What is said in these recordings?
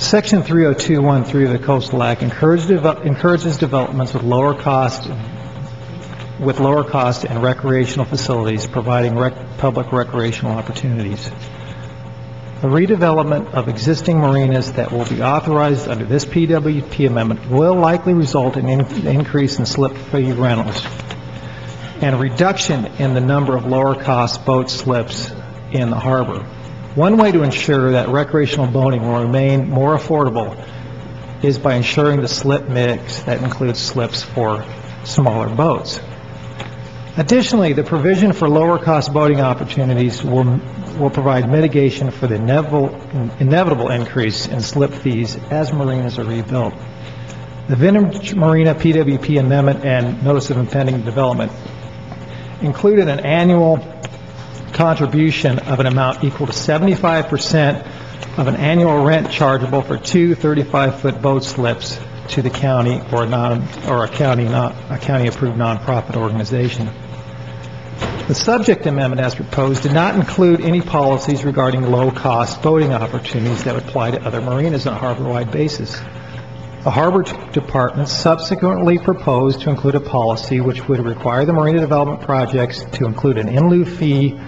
Section 302.13 of the Coastal Act encourages developments with lower cost and recreational facilities, providing public recreational opportunities. The redevelopment of existing marinas that will be authorized under this PWP amendment will likely result in an increase in slip fee rentals and a reduction in the number of lower-cost boat slips in the harbor. One way to ensure that recreational boating will remain more affordable is by ensuring the slip mix that includes slips for smaller boats. Additionally, the provision for lower-cost boating opportunities will provide mitigation for the inevitable increase in slip fees as marinas are rebuilt. The Vintage Marina PWP amendment and notice of impending development included an annual contribution of an amount equal to 75% of an annual rent chargeable for two 35-foot boat slips to the county or a county-approved nonprofit organization. The subject amendment, as proposed, did not include any policies regarding low-cost boating opportunities that would apply to other marinas on a harbor-wide basis. The Harbor Department subsequently proposed to include a policy which would require the marina development projects to include an in lieu fee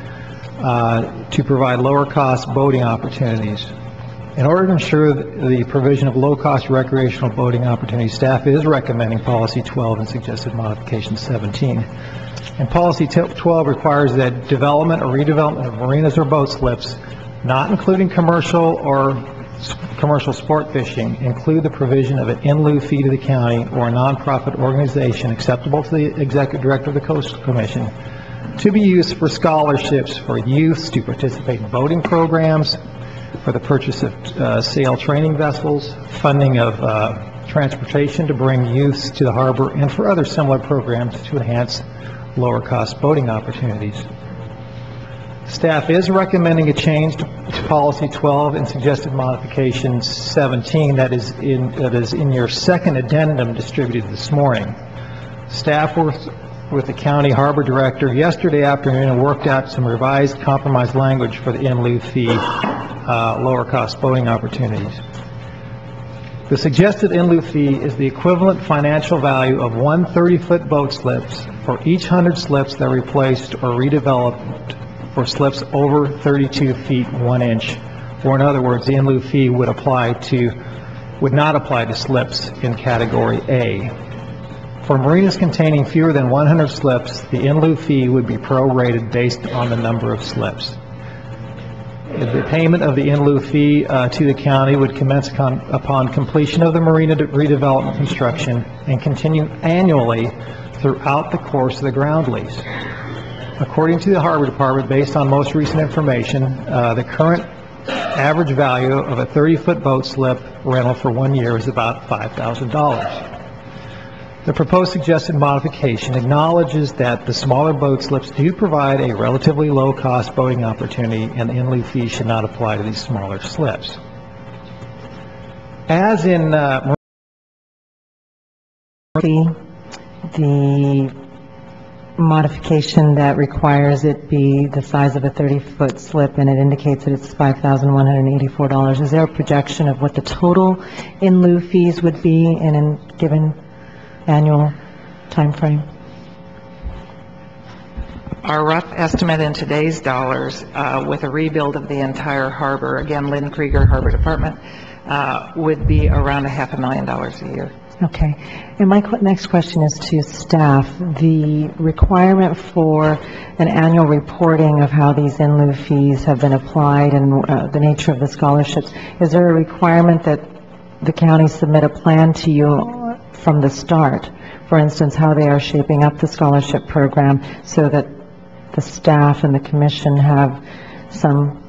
to provide lower-cost boating opportunities. In order to ensure the provision of low-cost recreational boating opportunities, staff is recommending Policy 12 and suggested modification 17. And Policy 12 requires that development or redevelopment of marinas or boat slips, not including commercial sport fishing, include the provision of an in lieu fee to the county or a nonprofit organization acceptable to the Executive Director of the Coastal Commission to be used for scholarships for youths to participate in boating programs, for the purchase of sail training vessels, funding of transportation to bring youths to the harbor, and for other similar programs to enhance lower cost boating opportunities. Staff is recommending a change to Policy 12 and suggested modification 17 that is in your second addendum distributed this morning. Staff worked with the County Harbor Director yesterday afternoon and worked out some revised compromise language for the in lieu fee lower cost boating opportunities. The suggested in lieu fee is the equivalent financial value of one 30-foot boat slips for each 100 slips that are replaced or redeveloped for slips over 32 feet 1 inch, or in other words, the in lieu fee would not apply to slips in Category A. For marinas containing fewer than 100 slips, the in lieu fee would be prorated based on the number of slips. The payment of the in lieu fee to the county would commence upon completion of the marina redevelopment construction and continue annually throughout the course of the ground lease. According to the Harbor Department, based on most recent information, the current average value of a 30-foot boat slip rental for 1 year is about $5,000. The proposed suggested modification acknowledges that the smaller boat slips do provide a relatively low-cost boating opportunity, and the in lieu fee should not apply to these smaller slips. As in the modification that requires it be the size of a 30-foot slip, and it indicates that it's $5,184. Is there a projection of what the total in lieu fees would be in a given annual time frame? Our rough estimate in today's dollars with a rebuild of the entire harbor, again, Lynn Krieger, Harbor Department, would be around $500,000 a year. Okay. And my next question is to staff. The requirement for an annual reporting of how these in lieu fees have been applied and the nature of the scholarships, is there a requirement that the county submit a plan to you from the start, for instance, how they are shaping up the scholarship program so that the staff and the commission have some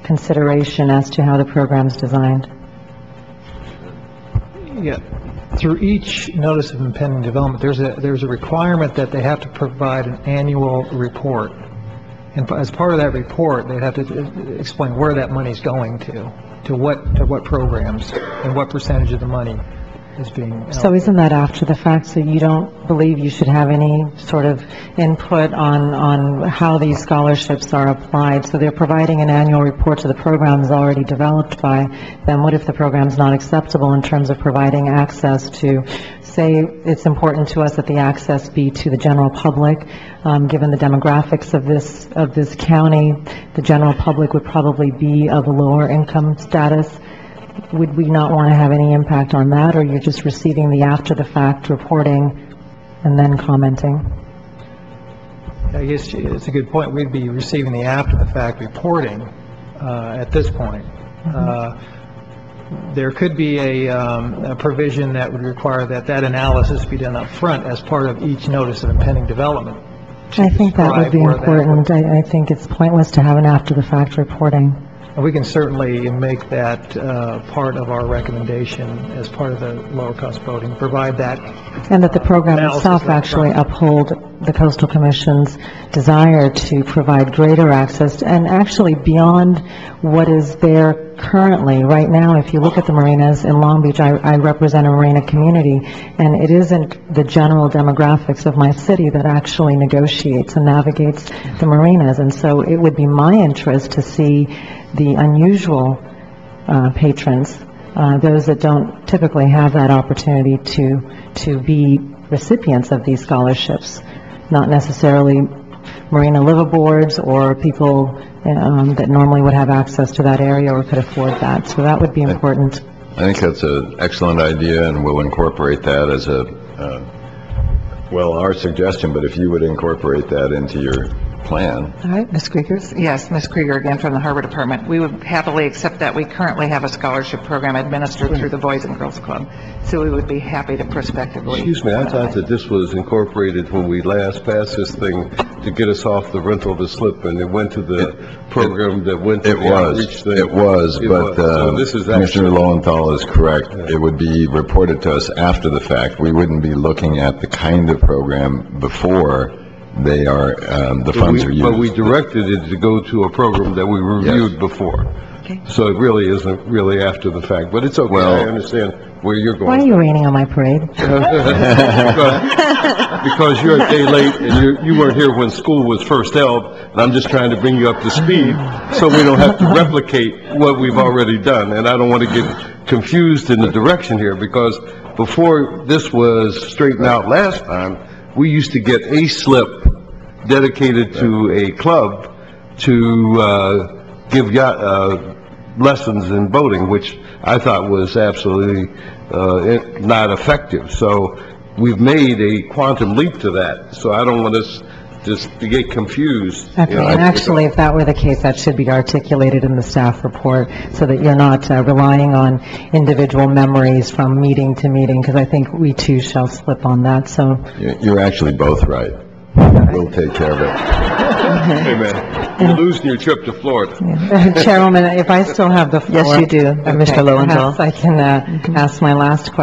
consideration as to how the program is designed? Yeah. Through each notice of impending development, there's a requirement that they have to provide an annual report. And as part of that report, they have to explain where that money is going to what programs, and what percentage of the money is being... So isn't that after the fact, so you don't believe you should have any sort of input on how these scholarships are applied? So they're providing an annual report to the programs already developed by them. What if the program's not acceptable in terms of providing access to, say, it's important to us that the access be to the general public, given the demographics of this county, the general public would probably be of a lower income status. Would we not want to have any impact on that, or you're just receiving the after-the-fact reporting and then commenting? I guess it's a good point. We'd be receiving the after-the-fact reporting at this point. There could be a provision that would require that analysis be done up front as part of each notice of impending development. I think that would be important. I think it's pointless to have an after-the-fact reporting. We can certainly make that part of our recommendation as part of the lower cost voting, provide that. And that the program itself actually uphold the Coastal Commission's desire to provide greater access, and actually beyond what is there currently. Right now, if you look at the marinas in Long Beach, I represent a marina community, and it isn't the general demographics of my city that actually negotiates and navigates the marinas. And so it would be my interest to see the unusual patrons, those that don't typically have that opportunity to be recipients of these scholarships, not necessarily marina liveaboards or people that normally would have access to that area or could afford that. So that would be important. I think that's an excellent idea, and we'll incorporate that as our suggestion, but if you would incorporate that into your plan. All right, Ms. Krieger? Yes, Ms. Krieger again from the Harbor Department. We would happily accept that. We currently have a scholarship program administered through the Boys and Girls Club, so we would be happy to prospectively. Excuse me, I thought that this was incorporated when we last passed this thing to get us off the rental of the slip, and it went to the program that went to the outreach thing. It was, but so this is Commissioner Lowenthal is correct. It would be reported to us after the fact. We wouldn't be looking at the kind of program before they are, the funds are used. But we directed it to go to a program that we reviewed before. Okay. So it really isn't really after the fact, but it's okay. Well, I understand where you're going. Why are you raining on my parade? Because you're a day late and you weren't here when school was first held, and I'm just trying to bring you up to speed so we don't have to replicate what we've already done. And I don't want to get confused in the direction here, because before this was straightened out last time, we used to get a slip dedicated to a club to give lessons in boating, which I thought was absolutely not effective. So we've made a quantum leap to that. So I don't want us just to get confused. Okay, and actually, if that were the case, that should be articulated in the staff report so that you're not relying on individual memories from meeting to meeting, because I think we too shall slip on that. So You're actually both right. We'll take care of it. Hey, man, you're losing your trip to Florida. Chairwoman, if I still have the floor. Yes, you do, Mr. Lowenthal. Perhaps I can ask my last question.